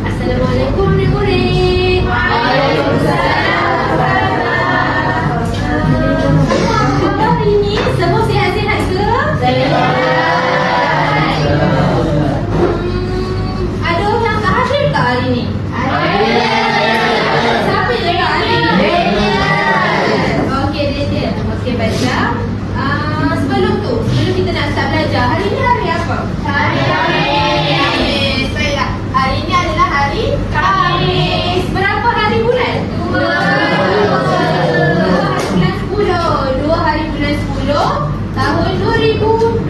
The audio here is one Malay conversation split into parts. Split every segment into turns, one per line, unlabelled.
Assalamualaikum murid-murid. Hari ini semua sihat-sihat ke? Ada yang tak hadir tak hari ni? Siapa yang tak hadir? Okey, dia. Okey, baiklah. Sebelum kita nak start belajar, hari ni hari apa? Baiklah. Hari ni adalah hari Khamis. Berapa hari bulan? 2 hari bulan 10 tahun 2028.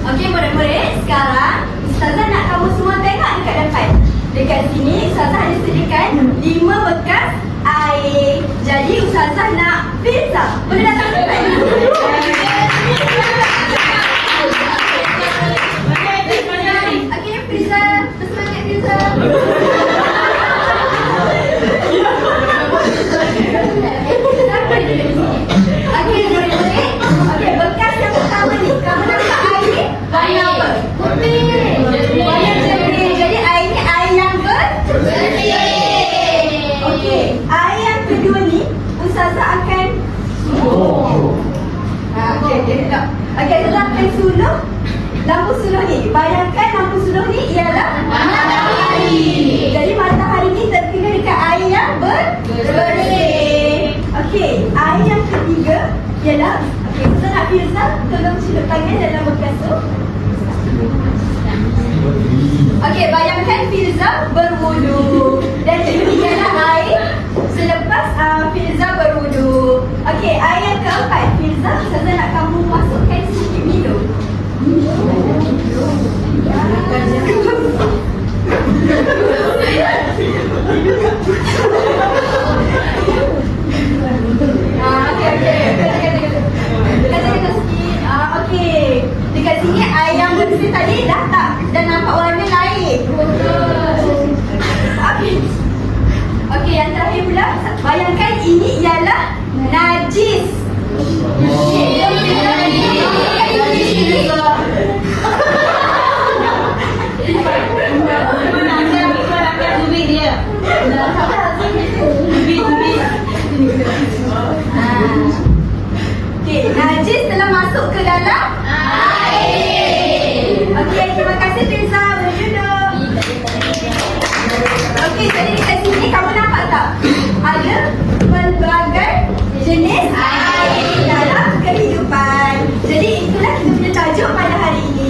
Okey murid-murid, sekarang Ustazah nak kamu semua tengok dekat depan. Dekat sini Ustazah ada sediakan 5 bekas air. Jadi Ustazah nak Firza. Boleh datang ke depan? Okey Firza, bersemangat Firza. Okey murid-murid. Okey, bekas yang pertama ni, kamu nampak air warna apa? Putih. Warna jernih. Jadi air ni air yang jernih. Okey, air yang kedua ni Ustazah akan okey, Ustazah akan suluh lampu suluh ni. Bayangkan lampu suluh ni ialah matahari. Jadi matahari ni terkena dekat air yang bersih. Okey, air yang ketiga ialah Ustazah nak Firza tolong celup tangan dalam bekas tu. Okey, bayangkan Firza berwudu. Dan ini ialah air selepas Firza berwudu. Okey, air yang keempat Firza, Ustazah nak kamu masukkan sedikit minum. Okey. Dekat sini air yang bersih tadi dah tak dah nampak warna lain. Okey, yang terakhir pula bayangkan ini ialah najis. Okey, najis telah masuk ke dalam air. Okey, terima kasih Firza. Boleh duduk. Okey, jadi dekat sini kamu nampak tak? Ada pelbagai jenis air dalam kehidupan. Jadi itulah kita punya tajuk pada hari ini.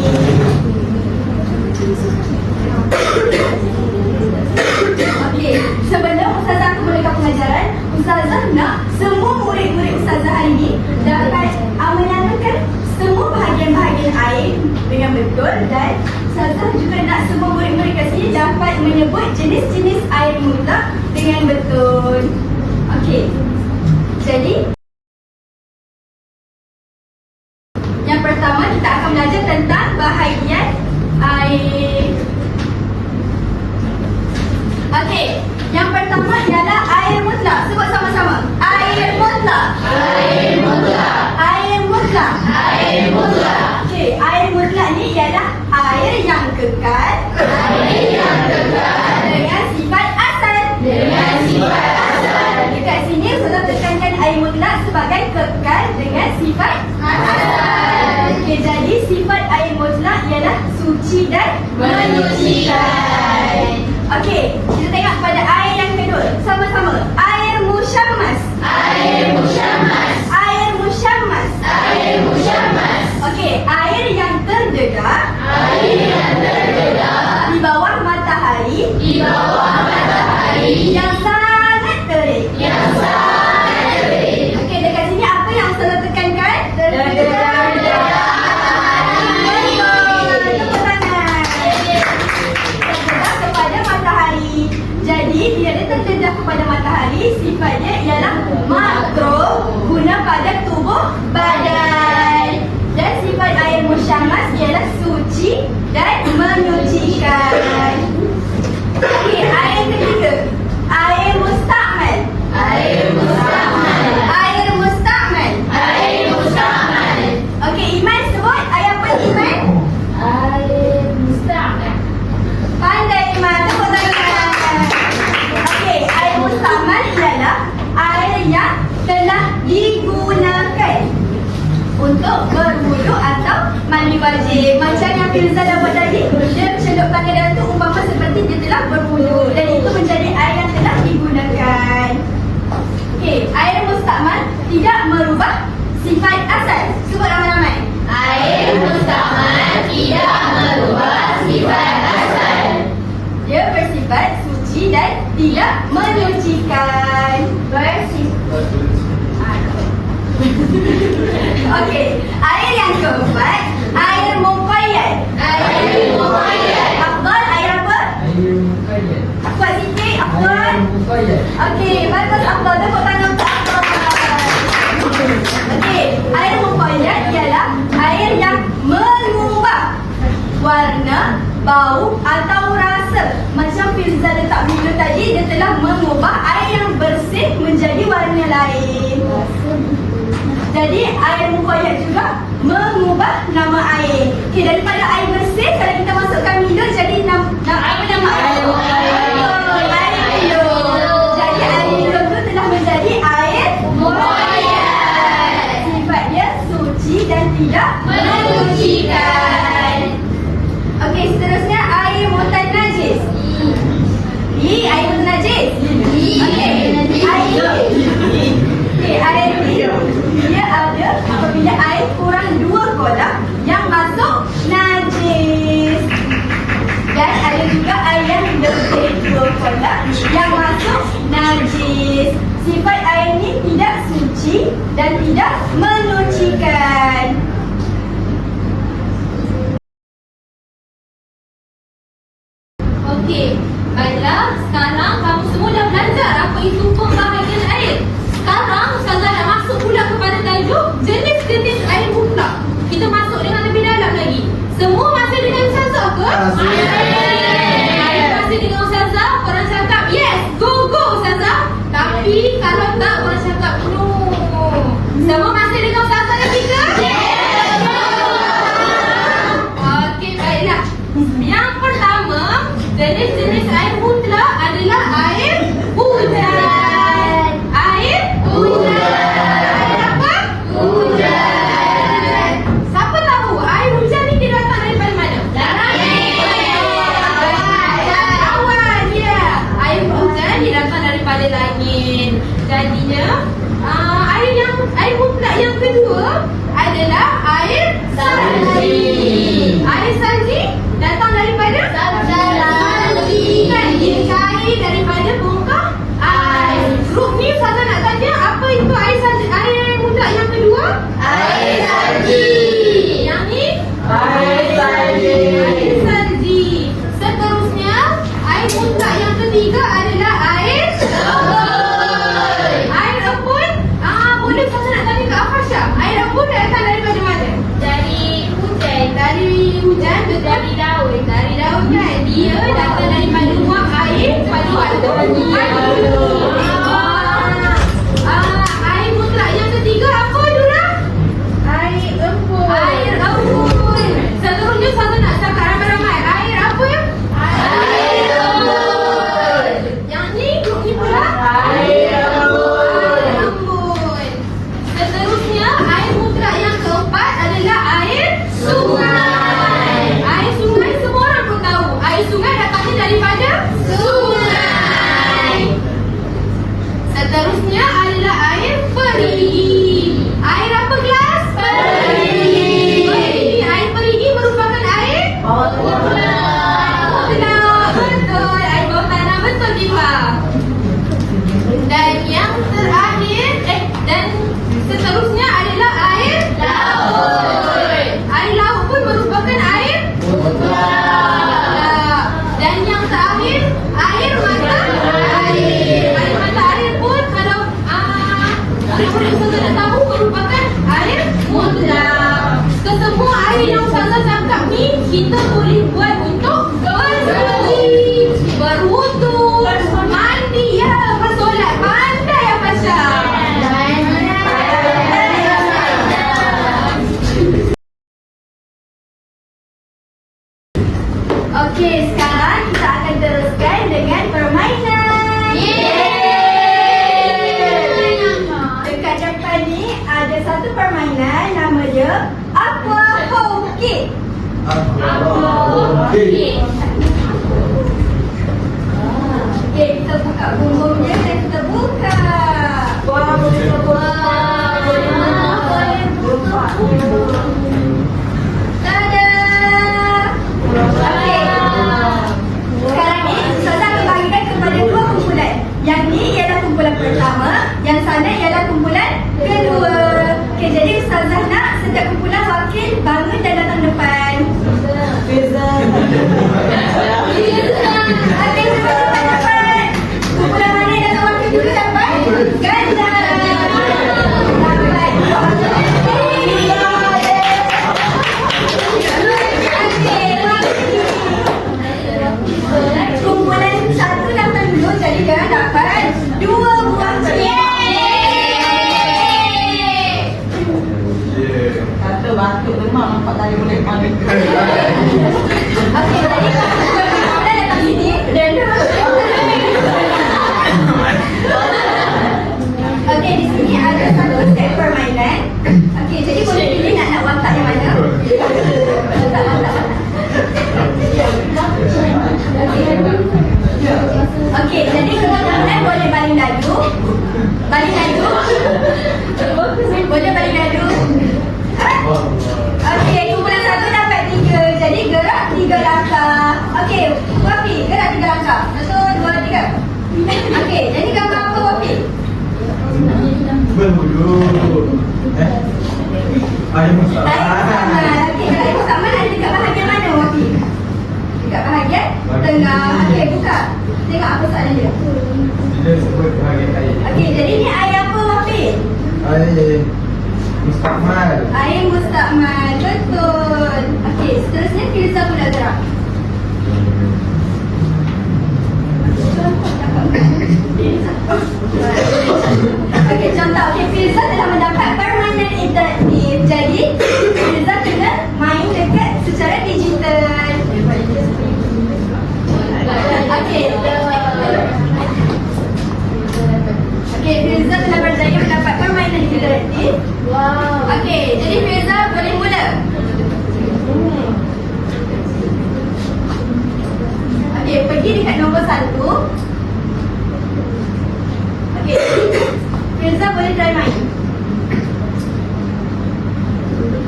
Okey, sebelum Ustazah memulakan pengajaran, Ustazah nak semua murid-murid Ustazah hari ini dapat menyatukan semua bahagian-bahagian air dengan betul. Dan Ustazah juga nak semua murid-murid kat sini dapat menyebut jenis-jenis air mutlak dengan betul. Okey, jadi yang pertama kita akan belajar tentang bahagian air. Okey, yang pertama ialah air mutlak. Sebut sama-sama. Air mutlak. Air mutlak. Air mutlak. Air mutlak. Okey, air mutlak ni ialah air yang kekal. Air yang kekal. Dengan sifat asal. Dengan sifat asal. Dekat sini sudah tekankan air mutlak sebagai kekal dengan sifat asal. Okey, jadi sifat air mutlak ialah suci dan menyucikan. Okey, kita tengok pada air yang kedua. Sama-sama. Air musyammas. Air musyammas. Air musyammas. Air musyammas. Okey, air yang terdedah. Air yang terdedah. Di bawah matahari. Di bawah matahari. Yang sangat terik. Yang sangat terik. Okey, dekat sini apa yang Ustazah tekankan? Terdedah. pada matahari, sifatnya ialah makro, guna pada tubuh badan. Dan sifat air musyamas ialah suci dan menyucikan. Okey, air ketiga, air mustakmal. Air mustakmal. Air mustakmal. Air mustakmal. Okey, Iman sebut. Air apa Iman? Air mustakmal. Pandai Iman, tepuk tangan. Okey, air mustakmal ialah air yang telah digunakan untuk berwuduk atau mandi wajib. Macam yang Firza dah buat tadi, dia celupkan ke dalam tu umpama seperti dia telah berwuduk, dan itu menjadi air yang telah digunakan. Okey, air mustakmal tidak merubah sifat asal. Sebut ramai-ramai. Air mustakmal tidak merubah sifat asal. Dia bersifat suci dan tidak menyucikan. Bersifat. Okey, air yang keempat, air muqayyad. Air muqayyad. Afdal, air apa? Air muqayyad. Kuat sikit, Afdal. Air muqayyad. Okey, bagus Afdal. Tepuk tangan untuk Afdal. Okey, air muqayyad ialah air yang mengubah warna, bau atau rasa. Macam Firza letak video tadi, dia telah mengubah air yang bersih menjadi warna lain. Jadi air muqayyad juga mengubah nama air. Okey, daripada air bersih, kalau kita masukkan Milo, jadi apa nama air? Air Milo. Jadi air Milo tu telah menjadi air muqayyad. Sifat dia suci dan tidak menyucikan. Okey, seterusnya air mutanajis. Air mutanajis. Okey, air Milo. Dia ada apabila air kurang 2 kolam yang masuk najis. Dan ada juga air yang lebih 2 kolam yang masuk najis. Sifat air ini tidak suci dan tidak menyucikan. Okey, baiklah, sekarang kamu semua dah belajar apa itu pembahagian air. Sekarang Ustazah nak masuk pula kepada tajuk jenis-jenis air mutlak. Kita masuk dengan lebih dalam lagi. Semua masih dengan Ustazah ke? Masih. Masih dengan Ustazah? Korang cakap yes, go Ustazah. Tapi kalau tak, korang cakap no. Semua masih dengan Ustazah lagi ke? Okey, baiklah. Yang pertama, jenis-jenis air mutlak adalah air hujan. Air hujan. Air apa? Hujan. Siapa tahu air hujan ni dia datang daripada mana? Dari awan, ya. Air hujan dia datang daripada langit. Jadinya air mutlak yang kedua adalah air salji. Air salji datang daripada salji. Kan dia cair daripada bongkah ais. Grup ni Ustazah nak tanya, apa itu air salji? Air mutlak yang kedua? Air salji. Yang ni? Air salji. Air salji. Seterusnya, air mutlak yang ketiga adalah air embun. Air embun? Boleh Ustazah nak tanya ke Afasha? Air embun datang daripada mana? Dari hujan. Dari hujan? Dari daun. Dari daun kan? Dia datang daripada uap air paduan. Air mutlak yang ketiga apa Dura? Air embun. Air embun. Seterusnya Ustazah nak cakap ramai-ramai. Air apa ya? Air embun. Yang ni grup ni pula? Air embun. Air embun. Seterusnya air mutlak yang keempat adalah air sungai. Air sungai semua orang pun tahu. Air sungai datangnya daripada sungai. Berwudu, mandi ya, bersolat. Pandai ya Fasha. Okey, sekarang kita akan teruskan dengan permainan. Dekat depan ni ada satu permainan nama dia Apa Hoki. Okey, kita buka bumbungnya dan kita buka. Wah, boleh buka. Tada! Okey. Sekarang ni Ustazah akan bagikan kepada dua kumpulan. Yang ni ialah kumpulan pertama, yang sana ialah kumpulan kedua. Okey, jadi Ustazah nak setiap kumpulan wakil bangun dan datang depan. Beza. Okey, depan depan. Kumpulan mana yang datang wakil dulu dapat? Ganda. Kumpulan satu datang dulu, jadi dia dapat 2 buah
Kata batuk memang nampak tadi boleh panik.
Okey, jadi kumpulan datang sini dan okey, di sini ada satu set permainan. Okey, jadi boleh pilih nak watak yang mana? Watak. Okey, jadi kumpulan boleh baling dadu. Boleh baling dadu. Okey, kumpulan satu dapat 3. Jadi gerak 3 langkah. Okey, Wafi, gerak 3 langkah. 1, 2, 3. Okey, jadi gambar apa Wafi?
Berwudu. Air masak.
Okey, air masak ada dekat bahagian mana Wafi? Dekat bahagian tengah. Okey, buka. Tengok apa soalan dia.
Dia sebut bahagian air.
Okey, jadi ni air apa Wafi?
Air mustakmal.
Air mustakmal. Betul. Okey, seterusnya Firza pula gerak. Okey, contoh. Okey, Firza telah mendapat permainan interaktif. Jadi, Firza kena main dekat secara digital. Okey. Okey, Firza telah berjaya mendapat permainan interaktif. Wow. Okey, jadi Firza boleh mula. Okey, pergi dekat nombor 1. Okey, Firza boleh try main.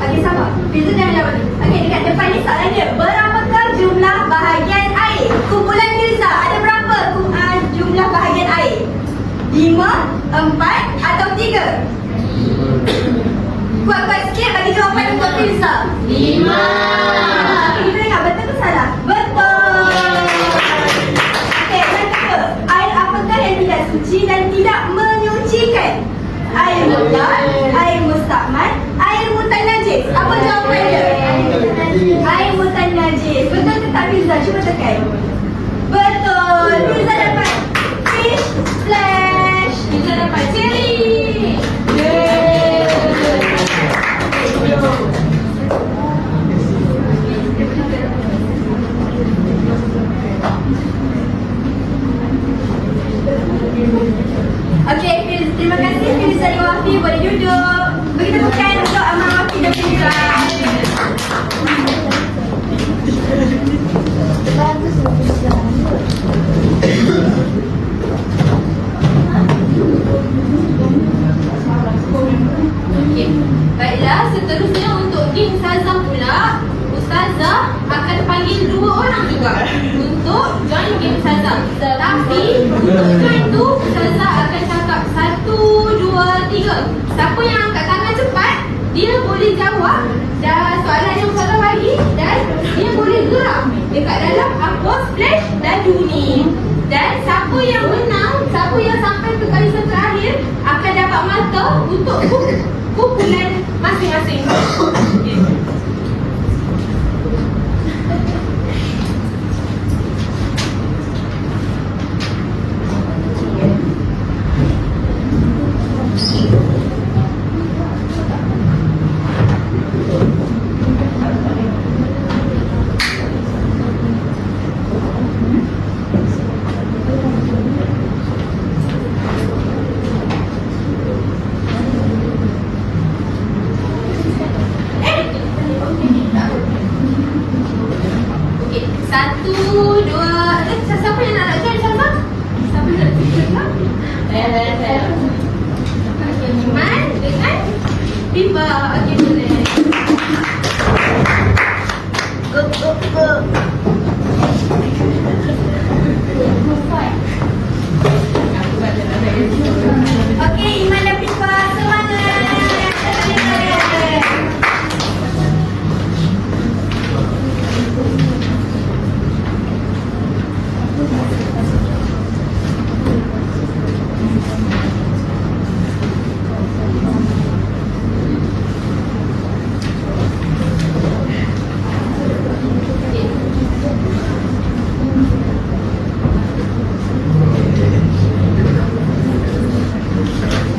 Okey, sabar. Firza jangan lawat. Okey, dekat depan ni soalan dia. Berapakah jumlah bahagian air? Kumpulan Firza ada berapa jumlah bahagian air? 5, 4 atau 3? Kuat-kuat sikit bagi jawapan untuk Firza. 5. Kita ingat betul ke salah? Betul. Okey, yang kedua. Air apakah yang tidak suci dan tidak menyucikan? Air mutlak, air mustakmal, air mutan najis. Apa jawapan dia? Air mutan najis. Betul ke tak Firza? Cuba tekan. Betul. Firza dapat fish splash. Firza dapat cherry. Okey, terima kasih Firza dan Wafi. Boleh duduk. Beri tepukan untuk Amal, Wafi dan Firza. Okey, baiklah, seterusnya untuk game Ustazah pula. Ustazah akan panggil 2 orang juga untuk join game Ustazah. Tapi untuk join tu Ustazah akan cakap 1, 2, 3. Siapa yang angkat tangan cepat, dia boleh jawab dan soalan yang Ustazah bagi, dan dia boleh gerak dekat dalam aqua splash dadu ni. Dan siapa yang menang, siapa yang sampai ke barisan terakhir akan dapat mata untuk kumpulan masing-masing. Okey, Iman dengan Pipa. Okey, boleh. Go. Okey, Iman dan Pipa, semangat.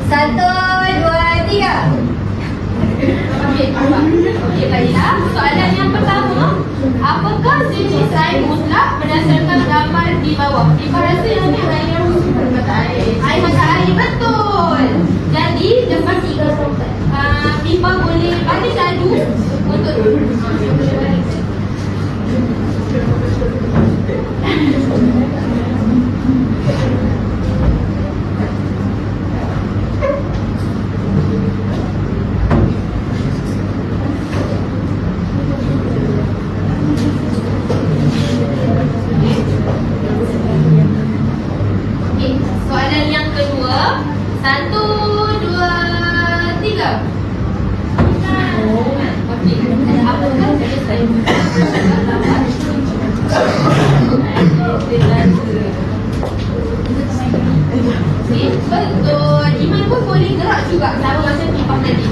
Satu, dua, tiga. Okey, baiklah. Soalan yang pertama, apakah jenis air mutlak berdasarkan gambar di bawah? Ibu rasa yang ni air mata air. Air mata air, betul. Jadi, lepas tiga soalan, Pipa boleh balik lalu untuk Okey, soalan yang kedua. Satu, dua, tiga. Okey, apakah jenis air Okey, betul. Iman pun boleh gerak juga sama macam Pipa tadi.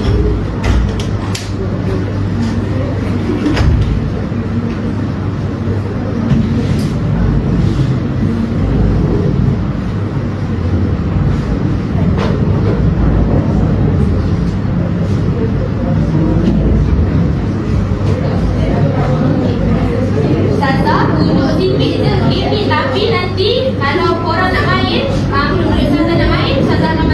Ustazah, untuk sikit je limit, tapi nanti kalau korang nak main, murid-murid Ustazah nak main, Ustazah akan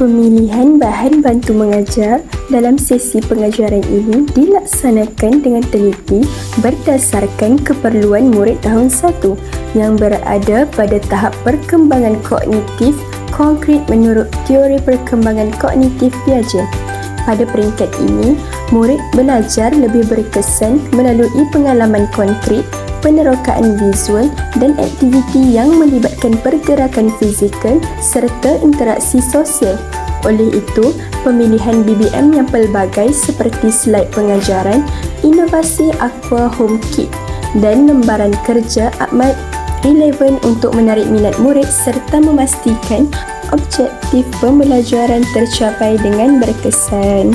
Pemilihan bahan bantu mengajar dalam sesi pengajaran ini dilaksanakan dengan teliti berdasarkan keperluan murid tahun 1 yang berada pada tahap perkembangan kognitif konkret menurut teori perkembangan kognitif Piaget. Pada peringkat ini, murid belajar lebih berkesan melalui pengalaman konkret, penerokaan visual dan aktiviti yang melibatkan pergerakan fizikal serta interaksi sosial. Oleh itu, pemilihan BBM yang pelbagai seperti slide pengajaran, inovasi Aqua Home Kit dan lembaran kerja amat relevan untuk menarik minat murid serta memastikan objektif pembelajaran tercapai dengan berkesan.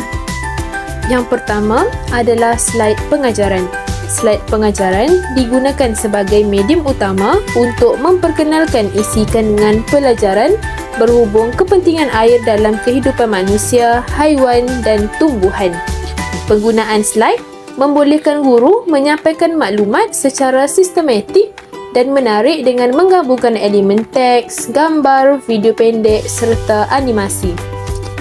Yang pertama adalah slide pengajaran. Slide pengajaran digunakan sebagai medium utama untuk memperkenalkan isi kandungan pelajaran berhubung kepentingan air dalam kehidupan manusia, haiwan dan tumbuhan. Penggunaan slide membolehkan guru menyampaikan maklumat secara sistematik dan menarik dengan menggabungkan elemen teks, gambar, video pendek serta animasi.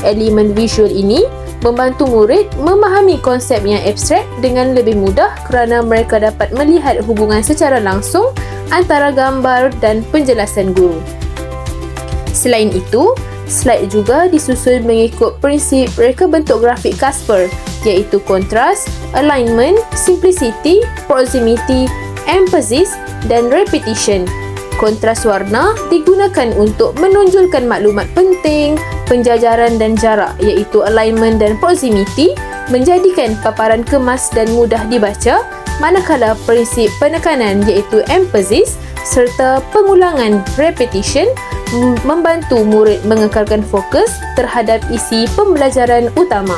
Elemen visual ini membantu murid memahami konsep yang abstrak dengan lebih mudah kerana mereka dapat melihat hubungan secara langsung antara gambar dan penjelasan guru. Selain itu, slide juga disusun mengikut prinsip reka bentuk grafik Casper iaitu kontras, alignment, simplicity, proximity, emphasis dan repetition. Kontras warna digunakan untuk menonjolkan maklumat penting, penjajaran dan jarak iaitu alignment dan proximity menjadikan paparan kemas dan mudah dibaca, manakala prinsip penekanan iaitu emphasis serta pengulangan repetition membantu murid mengekalkan fokus terhadap isi pembelajaran utama.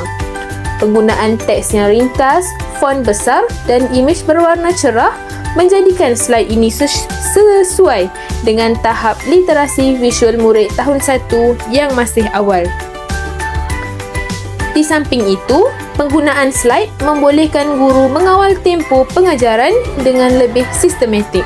Penggunaan teks yang ringkas, font besar dan imej berwarna cerah menjadikan slide ini sesuai dengan tahap literasi visual murid tahun 1 yang masih awal. Di samping itu, penggunaan slide membolehkan guru mengawal tempo pengajaran dengan lebih sistematik.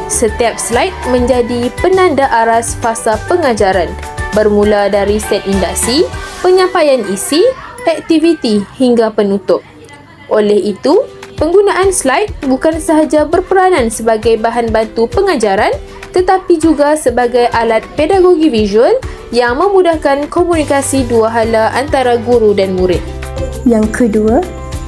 Setiap slide menjadi penanda aras fasa pengajaran, bermula dari set induksi, penyampaian isi, aktiviti hingga penutup. Oleh itu, penggunaan slide bukan sahaja berperanan sebagai bahan bantu pengajaran tetapi juga sebagai alat pedagogi visual yang memudahkan komunikasi dua hala antara guru dan murid.
Yang kedua,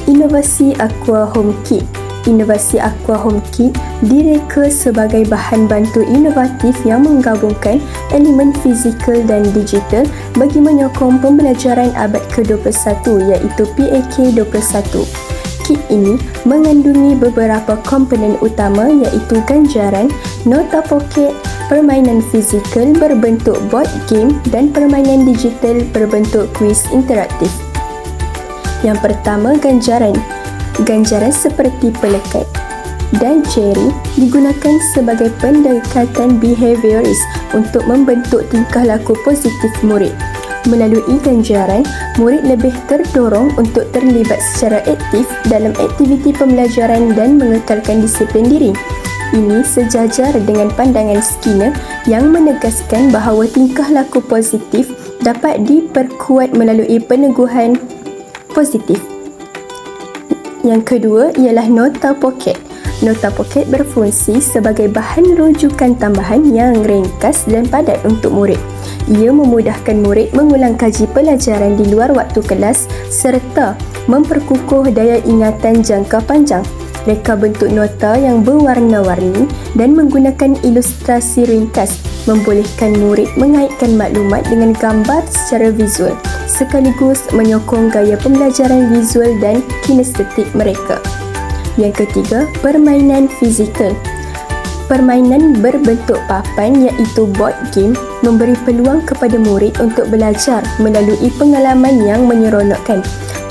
inovasi Aqua Home Kit. Inovasi Aqua Home Kit direka sebagai bahan bantu inovatif yang menggabungkan elemen fizikal dan digital bagi menyokong pembelajaran abad ke-21 iaitu PAK 21. Kit ini mengandungi beberapa komponen utama iaitu ganjaran, nota poket, permainan fizikal berbentuk board game dan permainan digital berbentuk kuis interaktif. Yang pertama, ganjaran. Ganjaran seperti pelekat dan cherry digunakan sebagai pendekatan behavioris untuk membentuk tingkah laku positif murid. Melalui ganjaran, murid lebih terdorong untuk terlibat secara aktif dalam aktiviti pembelajaran dan mengekalkan disiplin diri. Ini sejajar dengan pandangan Skinner yang menegaskan bahawa tingkah laku positif dapat diperkuat melalui peneguhan positif. Yang kedua ialah nota poket. Nota poket berfungsi sebagai bahan rujukan tambahan yang ringkas dan padat untuk murid. Ia memudahkan murid mengulang kaji pelajaran di luar waktu kelas serta memperkukuh daya ingatan jangka panjang. Reka bentuk nota yang berwarna-warni dan menggunakan ilustrasi ringkas membolehkan murid mengaitkan maklumat dengan gambar secara visual sekaligus menyokong gaya pembelajaran visual dan kinestetik mereka. Yang ketiga, permainan fizikal. Permainan berbentuk papan iaitu board game memberi peluang kepada murid untuk belajar melalui pengalaman yang menyeronokkan.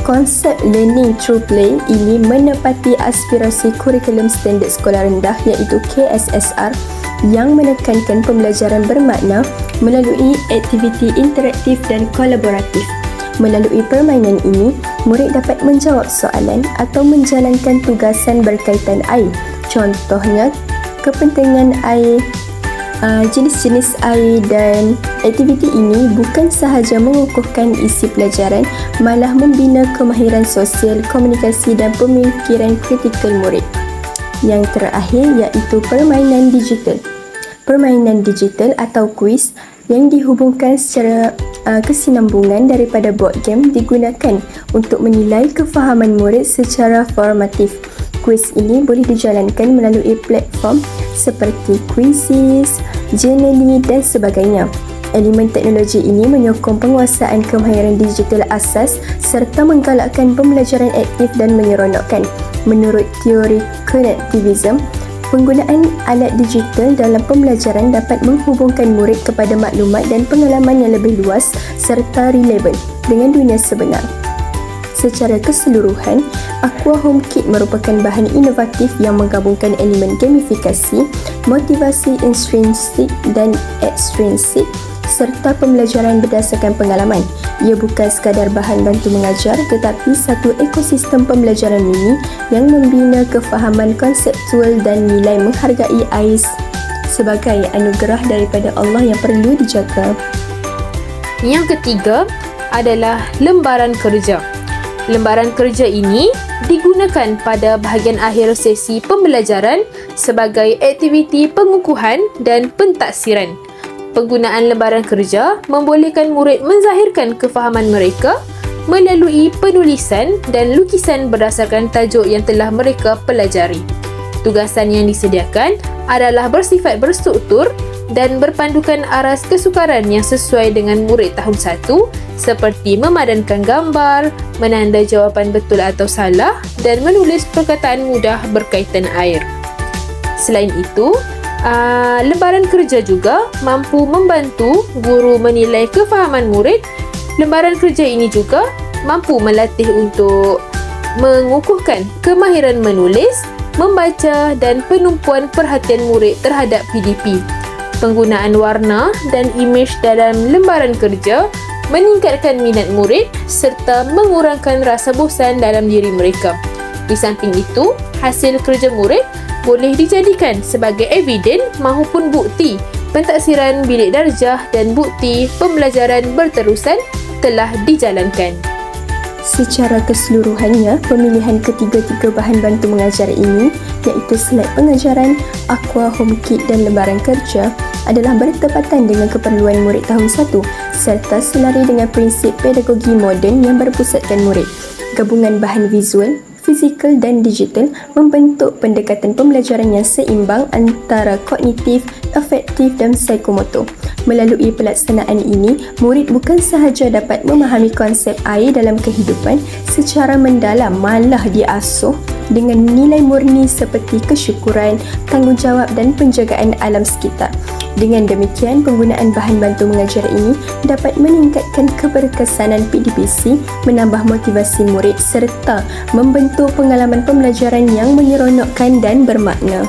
Konsep learning through play ini menepati aspirasi kurikulum standard sekolah rendah iaitu KSSR yang menekankan pembelajaran bermakna melalui aktiviti interaktif dan kolaboratif. Melalui permainan ini, murid dapat menjawab soalan atau menjalankan tugasan berkaitan air. Contohnya, kepentingan air jenis-jenis air dan aktiviti ini bukan sahaja mengukuhkan isi pelajaran, malah membina kemahiran sosial, komunikasi dan pemikiran kritikal murid. Yang terakhir iaitu permainan digital. Permainan digital atau kuis yang dihubungkan secara kesinambungan daripada board game digunakan untuk menilai kefahaman murid secara formatif. Kuis ini boleh dijalankan melalui platform seperti Quizizz, Genially dan sebagainya. Elemen teknologi ini menyokong penguasaan kemahiran digital asas serta menggalakkan pembelajaran aktif dan menyeronokkan. Menurut teori konektivisme, penggunaan alat digital dalam pembelajaran dapat menghubungkan murid kepada maklumat dan pengalaman yang lebih luas serta relevan dengan dunia sebenar. Secara keseluruhan, Aqua Home Kit merupakan bahan inovatif yang menggabungkan elemen gamifikasi, motivasi intrinsik dan ekstrinsik serta pembelajaran berdasarkan pengalaman. Ia bukan sekadar bahan bantu mengajar tetapi satu ekosistem pembelajaran mini yang membina kefahaman konseptual dan nilai menghargai AIS sebagai anugerah daripada Allah yang perlu dijaga.
Yang ketiga adalah lembaran kerja. Lembaran kerja ini digunakan pada bahagian akhir sesi pembelajaran sebagai aktiviti pengukuhan dan pentaksiran. Penggunaan lembaran kerja membolehkan murid menzahirkan kefahaman mereka melalui penulisan dan lukisan berdasarkan tajuk yang telah mereka pelajari. Tugasan yang disediakan adalah bersifat berstruktur dan berpandukan aras kesukaran yang sesuai dengan murid tahun 1 seperti memadankan gambar, menanda jawapan betul atau salah dan menulis perkataan mudah berkaitan air. Selain itu, lembaran kerja juga mampu membantu guru menilai kefahaman murid. Lembaran kerja ini juga mampu melatih untuk mengukuhkan kemahiran menulis, membaca dan penumpuan perhatian murid terhadap PDP. Penggunaan warna dan imej dalam lembaran kerja meningkatkan minat murid serta mengurangkan rasa bosan dalam diri mereka. Di samping itu, hasil kerja murid boleh dijadikan sebagai eviden maupun bukti pentaksiran bilik darjah dan bukti pembelajaran berterusan telah dijalankan.
Secara keseluruhannya, pemilihan ketiga-tiga bahan bantu mengajar ini iaitu slide pengajaran, Aqua Home Kit dan lembaran kerja adalah bertepatan dengan keperluan murid tahun 1 serta selari dengan prinsip pedagogi moden yang berpusatkan murid. Gabungan bahan visual, fizikal dan digital membentuk pendekatan pembelajaran yang seimbang antara kognitif, afektif dan psikomotor. Melalui pelaksanaan ini, murid bukan sahaja dapat memahami konsep air dalam kehidupan secara mendalam, malah diasuh dengan nilai murni seperti kesyukuran, tanggungjawab dan penjagaan alam sekitar. Dengan demikian, penggunaan bahan bantu mengajar ini dapat meningkatkan keberkesanan PDPC, menambah motivasi murid serta membentuk pengalaman pembelajaran yang menyeronokkan dan bermakna.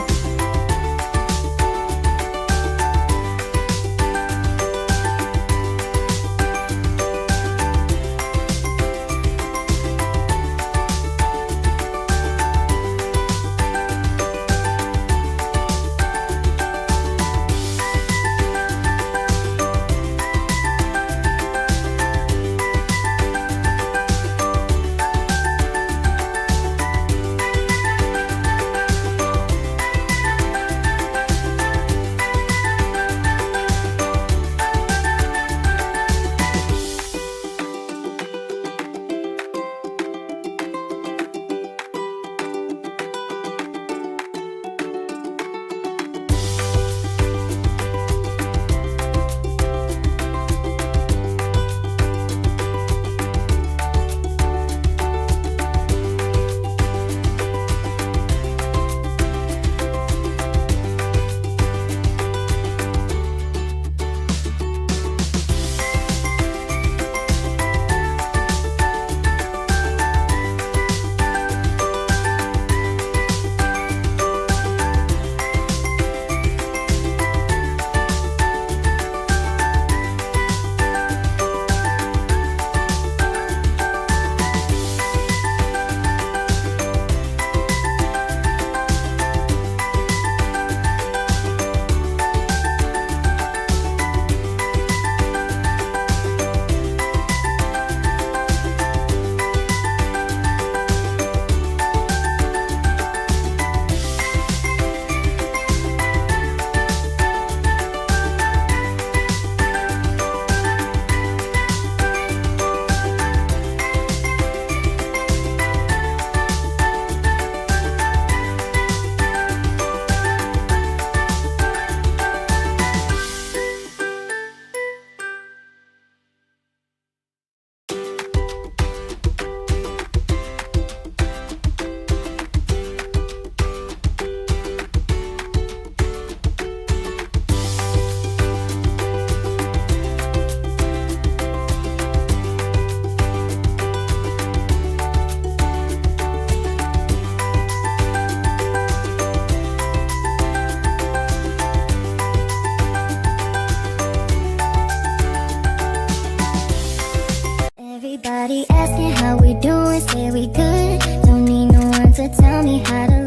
Everybody asking how we doing, say we good. Don't need no one to tell me how to